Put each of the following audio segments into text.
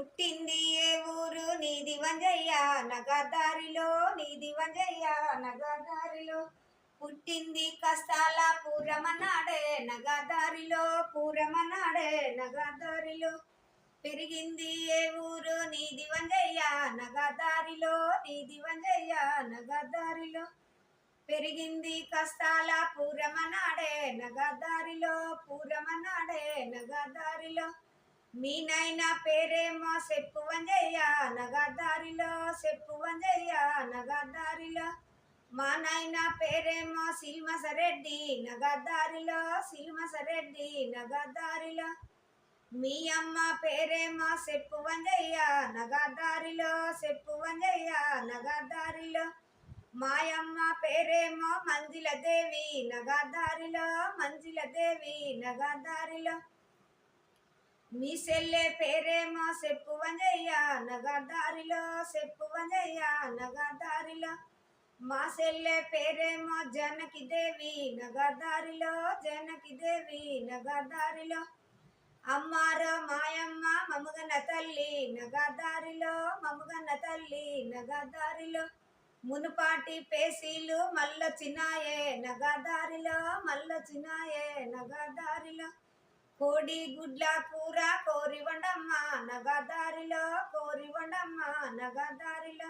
పుట్టింది ఏ ఊరు నీది వంజయ్య నగదారిలో నీది వంజయ్య నగదారిలో పుట్టింది కష్టాల పూరమనాడే నగదారిలో పూరమనాడే నగదారిలో పెరిగింది ఏ ఊరు నీది వంజయ్య నగదారిలో నీది వంజయ్య నగదారిలో పెరిగింది కష్టాల పూరమనాడే నగదారిలో పూరమనాడే నగదారిలో మీ నాయన పేరేమో చెప్పు వంజయ్య నగదారిలో చెప్పు వంజయ్య నగదారిలో మా నాయన పేరేమో సిల్మసరెడ్డి నగదారిలో సిల్మసరెడ్డి నగదారిలో మీ అమ్మ పేరేమో చెప్పు వంజయ్య నగదారిలో చెప్పు వంజయ్య నగదారిలో మాయమ్మ పేరేమో మంజిలదేవి నగదారిలో మంజిలదేవి నగదారిలో మీ సెల్లె పేరేమో చెప్పు వంజయ్య నగదారిలో చెప్పు వంజయ్య నగదారిలో మా సెల్లె పేరేమో జానకి దేవి నగదారిలో జానకి దేవి నగదారిలో అమ్మారో మాయమ్మ మముగన తల్లి నగదారిలో మముగన తల్లి నగదారిలో మునుపాటి పేసీలు మల్లొచ్చినాయే నగదారిలో మల్లొచ్చినాయే నగదారిలో కోడి గుడ్ల కూర కోరి వండమ్మ నగదారిలో కోరి వండమ్మ నగదారిలో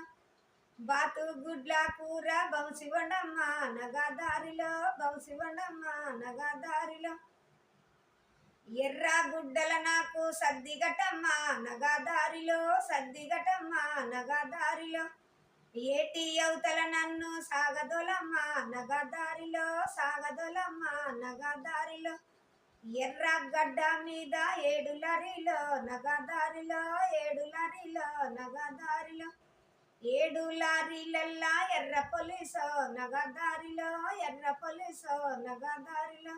బాతు గుడ్ల కూర బౌసి వండమ్మ నగదారిలో బౌసి వండమ్మ నగదారిలో ఎర్ర గుడ్డల నాకు సద్దిగటమ్మ నగదారిలో సద్దిగటమ్మ నగదారిలో ఏటి అవతల నన్ను సాగదొలమ్మ నగదారిలో సాగదొలమ్మ నగదారిలో ఎర్ర గడ్డ మీద ఏడులరిలో నగదారిలో ఏడులరిలో నగదారిలో ఏడు లారీలల్లా ఎర్ర పొలిసో నగదారిలో ఎర్ర పొలిసో నగదారిలో